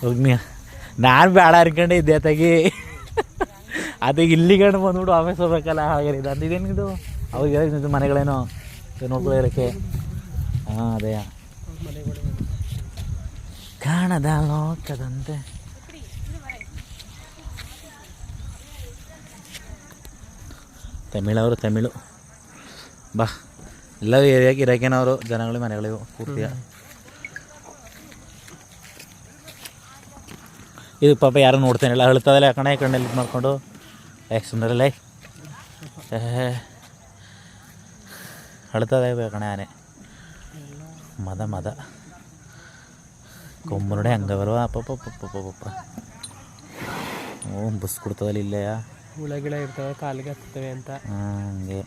ಹೋಗ್ನಿ ನಾನು ಬೇಡ ಅನ್ಕೊಂಡೆ ಇದ್ದೆ ತೆಗಿ ಅದು ಇಲ್ಲಿ ಗಂಡು ಬಂದ್ಬಿಟ್ಟು ಆಫೀಸ್ ಹೋಗ್ಬೇಕಲ್ಲ ಹಾಗೆ ಇದು ಅಂದಿದ್ದೇನಿದು ಅವಾಗ ಮನೆಗಳೇನೋ ನೋಡ್ಕೊಳ್ಳೋಕ್ಕೆ ಹಾಂ ಅದೇ ಕಾಣದ ಲೋಕದಂತೆ ತಮಿಳವರು ತಮಿಳು ಬಾ ಎಲ್ಲ ಏರಿಯಾಗೆ ಇರೋಕೇನವರು ಜನಗಳು ಮನೆಗಳಿವು ಪೂರ್ತಿಯ ಇದು ಪಾಪ ಯಾರು ನೋಡ್ತೇನಿಲ್ಲ ಅಳ್ತದಲ್ಲ ಕಣೆ ಕಣ್ಣಲ್ಲಿ ಇದು ಮಾಡಿಕೊಂಡು ಯಾಕೆ ಸುಂದರಲ್ಲ ಅಳ್ತದೆ ಕಣೆ ಆನೆ ಮದ ಮದ ಕೊಂಬು ನೋಡಿ ಹಂಗೆ ಬರುವ ಅಪ್ಪಪ್ಪ ಓ ಬಸ್ ಕೊಡ್ತದಲ್ಲ ಇಲ್ಲೇ ಹುಳ ಗಿಳ ಇರ್ತವೆ ಕಾಲಿಗೆ ಹತ್ತವೆ ಅಂತ ಹಂಗೆ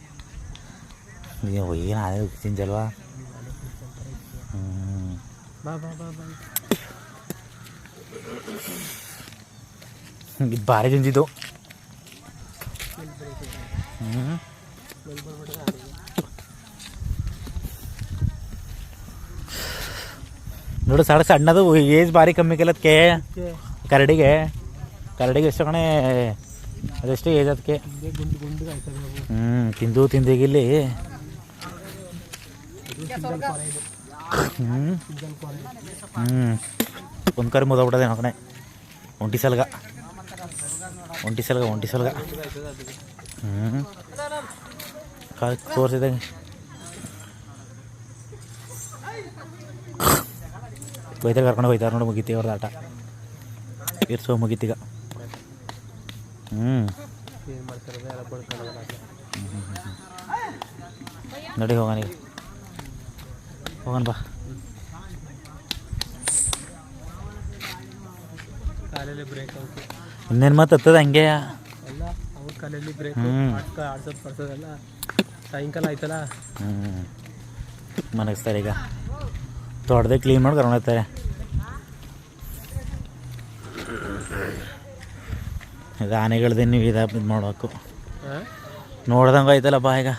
ಏನು ಆನೆ ತಿಂಜಲ್ವಾ ಬಾ ಬಾ ಬಾ ಬಾ ಇದು ಭಾರಿ ಜಂಜಿದ್ದು ನೋಡು ಸಣ್ಣದು ಏಜ್ ಭಾರಿ ಕಮ್ಮಿ ಕೆಲದಕ್ಕೆ ಕರಡಿಗೆ ಎಷ್ಟು ಕಣೆ ಅದೆಷ್ಟು ಏಜ್ ಅದಕ್ಕೆ ತಿಂದಿಗಿಲ್ಲಿ ಒಂದು ಕರಿ ಮುದಬಿಟ್ಟದೆ ಕಣೆ ಒಂಟಿ ಸಲ್ಗ ತೋರಿಸಿದಂಗೆ ಬೈತಾರೆ ಕರ್ಕೊಂಡು ಹೋಯ್ತಾರೆ ನೋಡಿ ಮುಗೀತಿ ಅವ್ರದ್ದು ಆಟ ಇರ್ಸೋ ಮುಗೀತೀಗ ನೋಡಿ ಹೋಗೋಣ ಈಗ ಹೋಗೋಣ ಬಾ ಕಾಲಲ್ಲಿ ಬ್ರೇಕ್ ಇನ್ನೇನು ಮತ್ತೆ ಹತ್ತದ ಹಂಗೆ ಎಲ್ಲ ಅವ್ರ ಕಾಲಲ್ಲಿ ಬ್ರೇಕ್ ಆಡ್ಸೋದು ಪಡ್ಸೋದೆಲ್ಲ ಸಾಯಂಕಾಲ ಆಯ್ತಲ್ಲ ಮನಗಿಸ್ತಾರೆ ಈಗ ದೊಡ್ಡದೇ ಕ್ಲೀನ್ ಮಾಡಿ ಕರ್ಕೊಂಡು ಹೋಗ್ತಾರೆ ಇದು ಆನೆಗಳ್ದೇನು ಇದು ಮಾಡಬೇಕು ನೋಡ್ದಂಗೆ ಆಯ್ತಲ್ಲಪ್ಪ ಈಗ